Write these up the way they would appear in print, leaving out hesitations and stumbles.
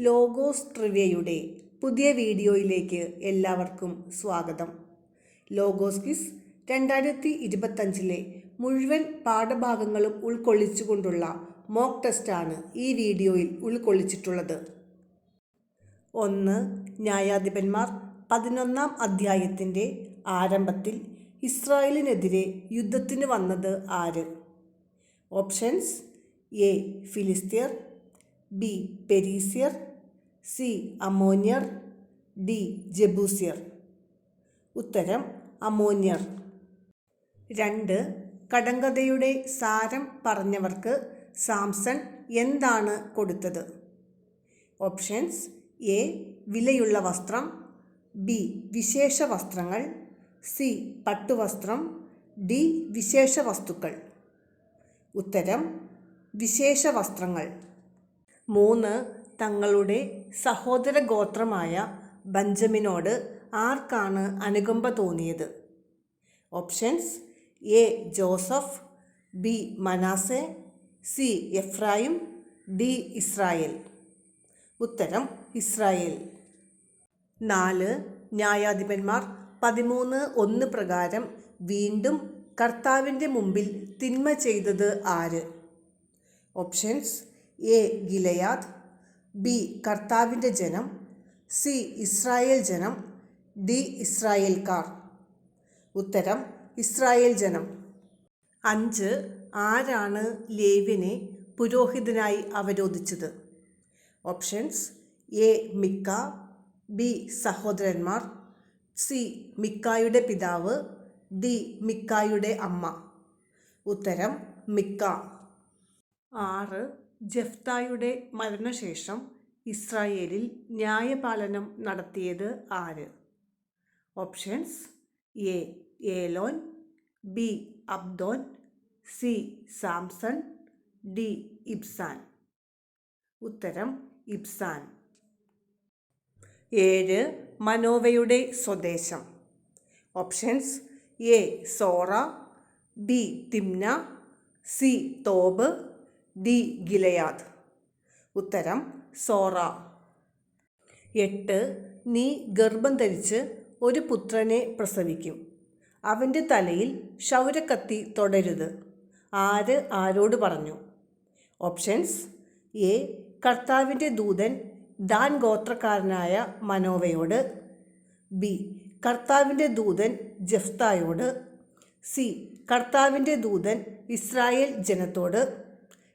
Logos ട്രിവിയയുടെ പുതിയ വീഡിയോയിലേക്ക് എല്ലാവർക്കും സ്വാഗതം. ലോഗോസ് ക്വിസ് 2025 മുഴുവൻ പാഠഭാഗങ്ങളും ഉൾക്കൊള്ളിച്ചുകൊണ്ടുള്ള മോക്ക് ടെസ്റ്റാണ് ഈ വീഡിയോയിൽ ഉൾക്കൊള്ളിച്ചിട്ടുള്ളത്. 1. ന്യായാധിപന്മാർ 11-ാം അധ്യായത്തിൻ്റെ ആരംഭത്തിൽ ഇസ്രായേലിനെതിരെ യുദ്ധത്തിന് വന്നത് ആര്? Options: A. ഫിലിസ്ത്യർ, ബി. പെരീസ്യർ, സി. അമ്മോന്യർ, ഡി. ജബൂസ്യർ. ഉത്തരം അമ്മോന്യർ. 2. കടങ്കഥയുടെ സാരം പറഞ്ഞവർക്ക് സാംസൺ എന്താണ് കൊടുത്തത്? Options: A. വിലയുള്ള വസ്ത്രം, ബി. വിശേഷ വസ്ത്രങ്ങൾ, സി. പട്ടുവസ്ത്രം, ഡി. വിശേഷ വസ്തുക്കൾ. ഉത്തരം വിശേഷ വസ്ത്രങ്ങൾ. 3. തങ്ങളുടെ സഹോദര ഗോത്രമായ ബെഞ്ചമിനോട് ആർക്കാണ് അനുകമ്പ തോന്നിയത്? Options: A. Joseph, B. Manasseh, C. Ephraim, D. Israel. ഉത്തരം ഇസ്രായേൽ. 4. ന്യായാധിപന്മാർ 13:1 പ്രകാരം വീണ്ടും കർത്താവിൻ്റെ മുമ്പിൽ തിന്മ ചെയ്തത് ആര്? Options: A. Gilead, B. കർത്താവിൻ്റെ ജനം, സി. ഇസ്രായേൽ ജനം, ഡി. ഇസ്രായേൽക്കാർ. ഉത്തരം ഇസ്രായേൽ ജനം. 5. ആരാണ് ലേവ്യനെ പുരോഹിതനായി അവരോധിച്ചത്? Options: A. മിക്ക, ബി. സഹോദരന്മാർ, സി. മിക്കായുടെ പിതാവ്, ഡി. മിക്കായുടെ അമ്മ. ഉത്തരം മിക്ക. 6. ജെഫ്തായുടെ മരണശേഷം ഇസ്രായേലിൽ ന്യായപാലനം നടത്തിയത് ആര്? Options: A. ഏലോൻ, ബി. അബ്ദോൻ, സി. Samson, D. ഇബ്സാൻ. ഉത്തരം ഇബ്സാൻ. 7. മനോവയുടെ സ്വദേശം. Options: A. സോറ, ബി. തിമ്ന, സി. തോബ്, ഡി. ഗിലെയാദ്. ഉത്തരം സോറ. 8. നീ ഗർഭം ധരിച്ച് ഒരു പുത്രനെ പ്രസവിക്കും. അവൻ്റെ തലയിൽ ക്ഷൗരക്കത്തി തൊടരുത്. ആര് ആരോട് പറഞ്ഞു? Options: A. കർത്താവിൻ്റെ ദൂതൻ ദാൻ ഗോത്രക്കാരനായ മനോവയോട്, ബി. കർത്താവിൻ്റെ ദൂതൻ ജെഫ്തായോട്, സി. കർത്താവിൻ്റെ ദൂതൻ ഇസ്രായേൽ ജനത്തോട്,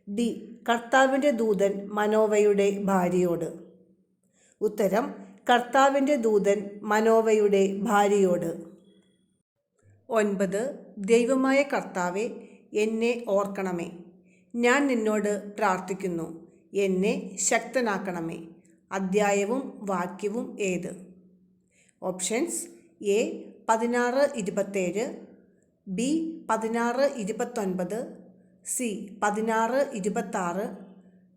ഡി. കർത്താവിൻ്റെ ദൂതൻ മനോവയുടെ ഭാര്യയോട്. ഉത്തരം കർത്താവിൻ്റെ ദൂതൻ മനോവയുടെ ഭാര്യയോട്. 9. ദൈവമായ കർത്താവെ, എന്നെ ഓർക്കണമേ. ഞാൻ നിന്നോട് പ്രാർത്ഥിക്കുന്നു. എന്നെ ശക്തനാക്കണമേ. അദ്ധ്യായവും വാക്യവും ഏത്? Options: A. 16:27, B. 16:29, C. 16:26,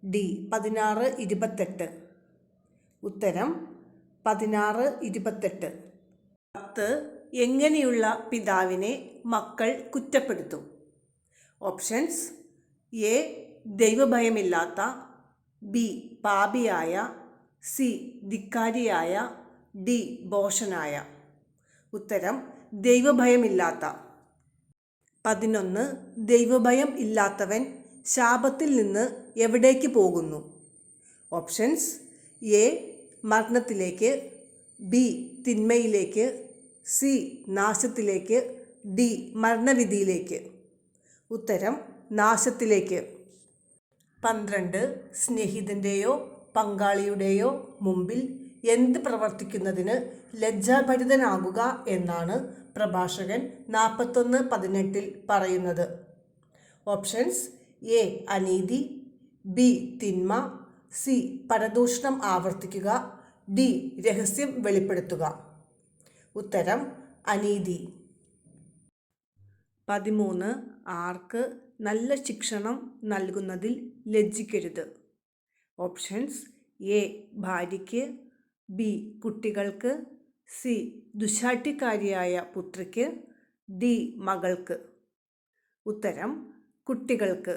D. 16:28. ഉത്തരം 16:28. 10. എങ്ങനെയുള്ള പിതാവിനെ മക്കൾ കുറ്റപ്പെടുത്തും? Options: A. ദൈവഭയമില്ലാത്ത, ബി. പാപിയായ, സി. ധിക്കാരിയായ, ഡി. ഭോഷനായ. ഉത്തരം ദൈവഭയമില്ലാത്ത. 11. ദൈവഭയം ഇല്ലാത്തവൻ ശാപത്തിൽ നിന്ന് എവിടേക്ക് പോകുന്നു? Options: A. മരണത്തിലേക്ക്, ബി. തിന്മയിലേക്ക്, സി. നാശത്തിലേക്ക്, ഡി. മരണവിധിയിലേക്ക്. ഉത്തരം നാശത്തിലേക്ക്. 12. സ്നേഹിതൻ്റെയോ പങ്കാളിയുടെയോ മുമ്പിൽ എന്ത് പ്രവർത്തിക്കുന്നതിന് ലജ്ജാഭരിതനാകുക എന്നാണ് പ്രഭാഷകൻ 41:18 പറയുന്നത്? Options: A. അനീതി, ബി. തിന്മ, സി. പരദൂഷണം ആവർത്തിക്കുക, ഡി. രഹസ്യം വെളിപ്പെടുത്തുക. ഉത്തരം അനീതി. 13. ആർക്ക് നല്ല ശിക്ഷണം നൽകുന്നതിൽ ലജ്ജിക്കരുത്? Options: A. ഭാര്യയ്ക്ക്, ബി. കുട്ടികൾക്ക്, സി. ദുശാഠ്യക്കാരിയായ പുത്രിക്ക്, ഡി. മകൾക്ക്. ഉത്തരം കുട്ടികൾക്ക്.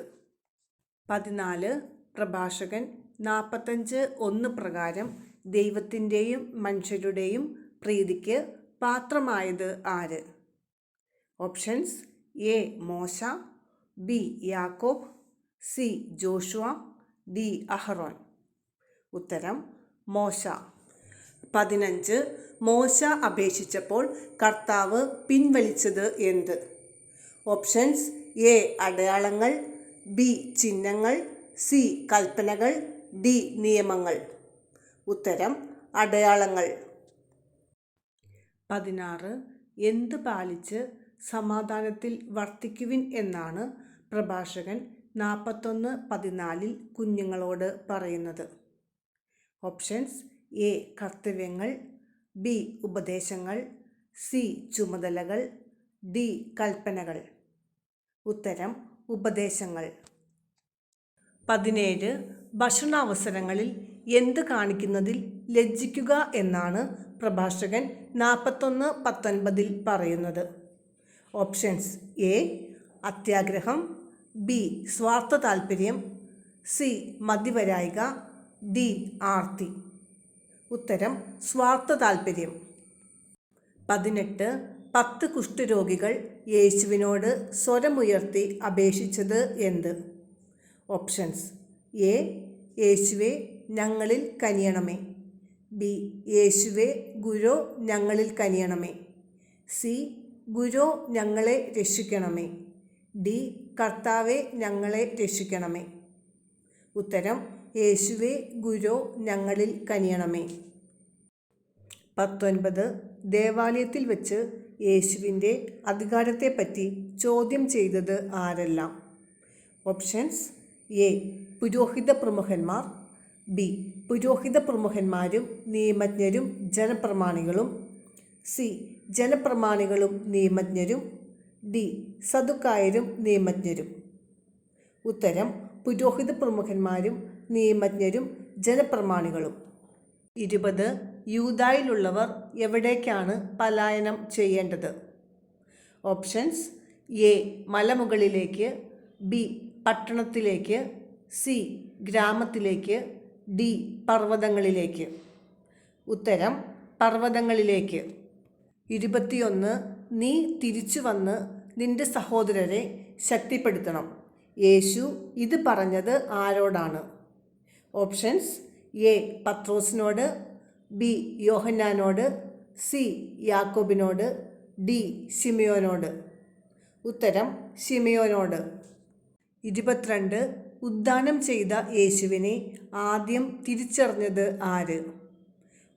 14. പ്രഭാഷകൻ 45:1 പ്രകാരം ദൈവത്തിൻ്റെയും മനുഷ്യരുടെയും പ്രീതിക്ക് പാത്രമായത് ആര്? ഓപ്ഷൻസ്: എ മോശ, ബി യാക്കോബ്, സി ജോഷുവ, ഡി അഹറോൻ. ഉത്തരം മോശ. 15 മോശ അപേക്ഷിച്ചപ്പോൾ കർത്താവ് പിൻവലിച്ചത് എന്ത്? ഓപ്ഷൻസ്: എ അടയാളങ്ങൾ, ബി ചിഹ്നങ്ങൾ, സി കൽപ്പനകൾ, ഡി നിയമങ്ങൾ. ഉത്തരം അടയാളങ്ങൾ. 16 എന്ത് പാലിച്ച് സമാധാനത്തിൽ വർത്തിക്കുവിൻ എന്നാണ് പ്രഭാഷകൻ 41:14 കുഞ്ഞുങ്ങളോട് പറയുന്നത്? ഓപ്ഷൻസ്: എ കർത്തവ്യങ്ങൾ, ബി ഉപദേശങ്ങൾ, സി ചുമതലകൾ, ഡി കൽപ്പനകൾ. ഉത്തരം ഉപദേശങ്ങൾ. 17 ഭക്ഷണാവസരങ്ങളിൽ എന്ത് കാണിക്കുന്നതിൽ ലജ്ജിക്കുക എന്നാണ് പ്രഭാഷകൻ 41:19 പറയുന്നത്? ഓപ്ഷൻസ്: എ അത്യാഗ്രഹം, ബി സ്വാർത്ഥ താൽപ്പര്യം, സി മതിവരായ്ക, ഡി ആർത്തി. ഉത്തരം സ്വാർത്ഥ താൽപ്പര്യം. 18 10 കുഷ്ഠരോഗികൾ യേശുവിനോട് സ്വരമുയർത്തി അപേക്ഷിച്ചത് എന്ത്? ഓപ്ഷൻസ്: എ യേശുവേ ഞങ്ങളിൽ കനിയണമേ, ബി യേശുവേ ഗുരോ ഞങ്ങളിൽ കനിയണമേ, സി ഗുരോ ഞങ്ങളെ രക്ഷിക്കണമേ, ഡി കർത്താവെ ഞങ്ങളെ രക്ഷിക്കണമേ. ഉത്തരം യേശുവേ ഗുരോ ഞങ്ങളിൽ കനിയണമേ. 19 ദേവാലയത്തിൽ വെച്ച് യേശുവിൻ്റെ അധികാരത്തെപ്പറ്റി ചോദ്യം ചെയ്തത് ആരെല്ലാം? ഓപ്ഷൻസ്: എ പുരോഹിത പ്രമുഖന്മാർ, ബി പുരോഹിത പ്രമുഖന്മാരും നിയമജ്ഞരും ജനപ്രമാണികളും, സി ജനപ്രമാണികളും നിയമജ്ഞരും, ഡി സദുക്കായരും നിയമജ്ഞരും. ഉത്തരം പുരോഹിത പ്രമുഖന്മാരും നിയമജ്ഞരും ജനപ്രമാണികളും. 20 യൂദായിലുള്ളവർ എവിടേക്കാണ് പലായനം ചെയ്യേണ്ടത്? ഓപ്ഷൻസ്: എ മലമുകളിലേക്ക്, ബി പട്ടണത്തിലേക്ക്, സി ഗ്രാമത്തിലേക്ക്, ഡി പർവ്വതങ്ങളിലേക്ക്. ഉത്തരം പർവ്വതങ്ങളിലേക്ക്. 21 നീ തിരിച്ചു വന്ന് നിന്റെ സഹോദരരെ ശക്തിപ്പെടുത്തണം. യേശു ഇത് പറഞ്ഞത് ആരോടാണ്? ഓപ്ഷൻസ്: എ പത്രോസിനോട്, ബി യോഹന്നാനോട്, സി യാക്കോബിനോട്, ഡി ശിമയോനോട്. ഉത്തരം ശിമയോനോട്. 22 ഉദ്ധാനം ചെയ്ത യേശുവിനെ ആദ്യം തിരിച്ചറിഞ്ഞത് ആര്?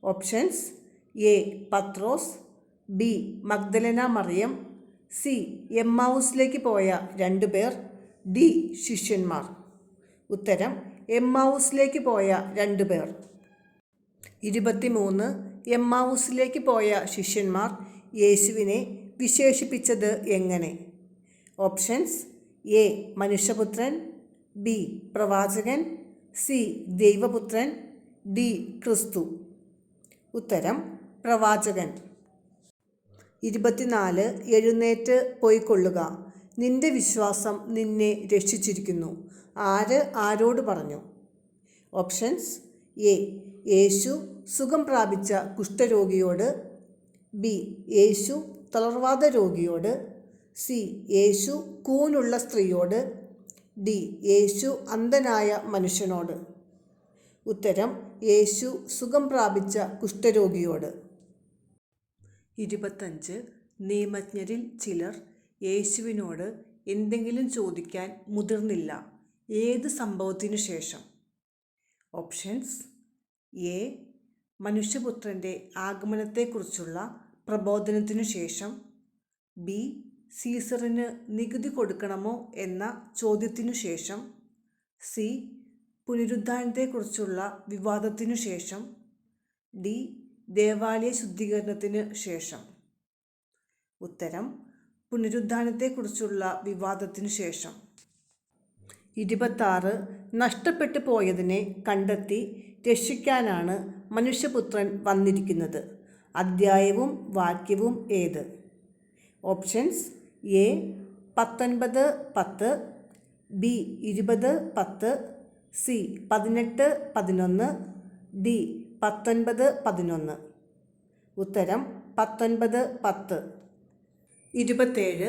ഓപ്ഷൻസ്: എ പത്രോസ്, ബി മഗ്ദലന മറിയം, സി എമ്മാവൂസിലേക്ക് പോയ 2 പേർ, ഡി ശിഷ്യന്മാർ. ഉത്തരം എമ്മാവൂസിലേക്ക് പോയ 2 പേർ. 23 എമ്മാവൂസിലേക്ക് പോയ ശിഷ്യന്മാർ യേശുവിനെ വിശേഷിപ്പിച്ചത് എങ്ങനെ? ഓപ്ഷൻസ്: എ മനുഷ്യപുത്രൻ, ബി പ്രവാചകൻ, സി ദൈവപുത്രൻ, ഡി ക്രിസ്തു. ഉത്തരം പ്രവാചകൻ. 24 എഴുന്നേറ്റ് പോയിക്കൊള്ളുക, നിന്റെ വിശ്വാസം നിന്നെ രക്ഷിച്ചിരിക്കുന്നു. ആര് ആരോട് പറഞ്ഞു? ഓപ്ഷൻസ്: എ യേശു സുഖം പ്രാപിച്ച കുഷ്ഠരോഗിയോട്, ബി യേശു തളർവാദ രോഗിയോട്, സി യേശു കൂനുള്ള സ്ത്രീയോട്, ഡി യേശു അന്ധനായ മനുഷ്യനോട്. ഉത്തരം യേശു സുഖം പ്രാപിച്ച കുഷ്ഠരോഗിയോട്. 25 നിയമജ്ഞരിൽ ചിലർ യേശുവിനോട് എന്തെങ്കിലും ചോദിക്കാൻ മുതിർന്നില്ല. ഏത് സംഭവത്തിനു ശേഷം? ഓപ്ഷൻസ്: എ മനുഷ്യപുത്രൻ്റെ ആഗമനത്തെക്കുറിച്ചുള്ള പ്രബോധനത്തിനു ശേഷം, ബി സീസറിന് നികുതി കൊടുക്കണമോ എന്ന ചോദ്യത്തിനു ശേഷം, സി പുനരുദ്ധാനത്തെക്കുറിച്ചുള്ള വിവാദത്തിനു ശേഷം, ഡി ദേവാലയ ശുദ്ധീകരണത്തിന് ശേഷം. ഉത്തരം പുനരുദ്ധാനത്തെക്കുറിച്ചുള്ള വിവാദത്തിനു ശേഷം. 26 നഷ്ടപ്പെട്ടു പോയതിനെ കണ്ടെത്തി രക്ഷിക്കാനാണ് മനുഷ്യപുത്രൻ വന്നിരിക്കുന്നത്. അധ്യായവും വാക്യവും ഏത്? Options: A 19:10, B 20:10, C 18-11, D 19-11. ഉത്തരം 19-10. 27.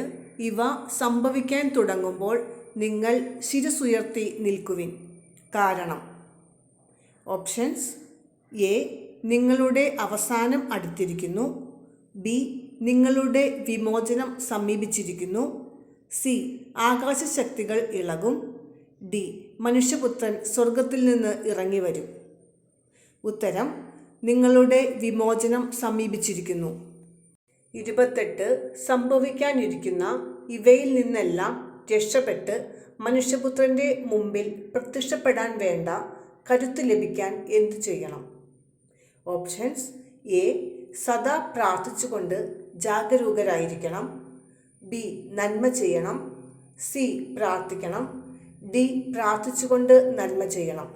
ഇവ സംഭവിക്കാൻ തുടങ്ങുമ്പോൾ നിങ്ങൾ ശിരസുയർത്തി നിൽക്കുവിൻ. കാരണം. Options: A. നിങ്ങളുടെ അവസാനം അടുത്തിരിക്കുന്നു. ബി. നിങ്ങളുടെ വിമോചനം സമീപിച്ചിരിക്കുന്നു. സി. ആകാശശക്തികൾ ഇളകും. ഡി. മനുഷ്യപുത്രൻ സ്വർഗത്തിൽ നിന്ന് ഇറങ്ങി വരും. ഉത്തരം: നിങ്ങളുടെ വിമോചനം സമീപിച്ചിരിക്കുന്നു. 28. സംഭവിക്കാനിരിക്കുന്ന ഇവയിൽ നിന്നെല്ലാം രക്ഷപ്പെട്ട് മനുഷ്യപുത്രൻ്റെ മുമ്പിൽ പ്രത്യക്ഷപ്പെടാൻ വേണ്ട കരുത്ത് ലഭിക്കാൻ എന്തു ചെയ്യണം? Options: A. സദാ പ്രാർത്ഥിച്ചുകൊണ്ട് ജാഗരൂകരായിരിക്കണം. ബി. നന്മ ചെയ്യണം. സി. പ്രാർത്ഥിക്കണം. ഡി. പ്രാർത്ഥിച്ചുകൊണ്ട് നന്മ ചെയ്യണം.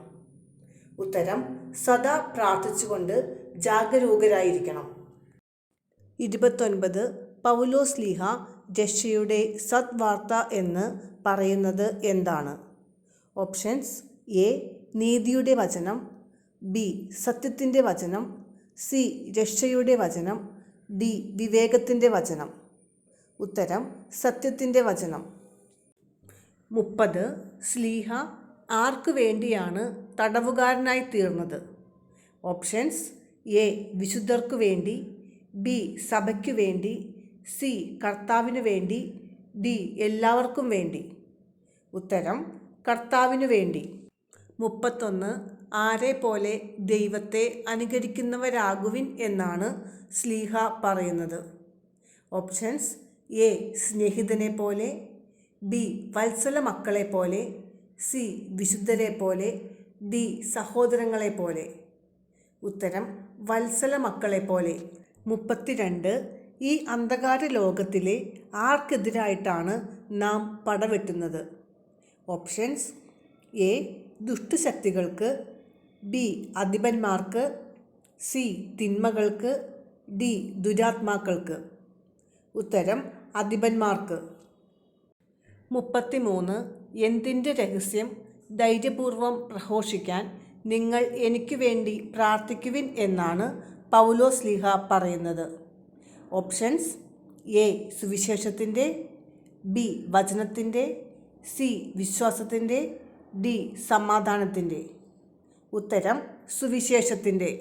ഉത്തരം: സദാ പ്രാർത്ഥിച്ചുകൊണ്ട് ജാഗരൂകരായിരിക്കണം. 29. പൗലോസ്ലീഹ രക്ഷയുടെ സദ്വാർത്ത എന്ന് പറയുന്നത് എന്താണ്? Options: A. നീതിയുടെ വചനം. ബി. സത്യത്തിൻ്റെ വചനം. സി. രക്ഷയുടെ വചനം. ഡി. വിവേകത്തിൻ്റെ വചനം. ഉത്തരം: സത്യത്തിൻ്റെ വചനം. 30. സ്ലീഹ ആർക്കു വേണ്ടിയാണ് തടവുകാരനായി തീർന്നത്? Options: A. വിശുദ്ധർക്കു വേണ്ടി. ബി. സഭയ്ക്കു വേണ്ടി. സി. കർത്താവിനു വേണ്ടി. ഡി. എല്ലാവർക്കും വേണ്ടി. ഉത്തരം: കർത്താവിനു വേണ്ടി. 31. ആരെ പോലെ ദൈവത്തെ അനുകരിക്കുന്നവരാകുവിൻ എന്നാണ് സ്ലീഹ പറയുന്നത്? Options: A. സ്നേഹിതനെ പോലെ. ബി. വത്സല മക്കളെ പോലെ. സി. വിശുദ്ധരെ പോലെ. ഡി. സഹോദരങ്ങളെ പോലെ. ഉത്തരം: വത്സല മക്കളെ പോലെ. 32. ഈ അന്ധകാര ലോകത്തിലെ ആർക്കെതിരായിട്ടാണ് നാം പടവെട്ടുന്നത്? Options: A. ദുഷ്ടശക്തികൾക്ക്. ബി. അധിപന്മാർക്ക്. സി. തിന്മകൾക്ക്. ഡി. ദുരാത്മാക്കൾക്ക്. ഉത്തരം: അധിപന്മാർക്ക്. 33. എന്തിൻ്റെ രഹസ്യം ധൈര്യപൂർവം പ്രഘോഷിക്കാൻ നിങ്ങൾ എനിക്ക് വേണ്ടി പ്രാർത്ഥിക്കുവിൻ എന്നാണ് പൗലോസ്ലീഹ പറയുന്നത്? Options: A. സുവിശേഷത്തിൻ്റെ. ബി. വചനത്തിൻ്റെ. സി. വിശ്വാസത്തിൻ്റെ. ഡി. സമാധാനത്തിൻ്റെ. ഉത്തരം: സുവിശേഷത്തിൻ്റെ.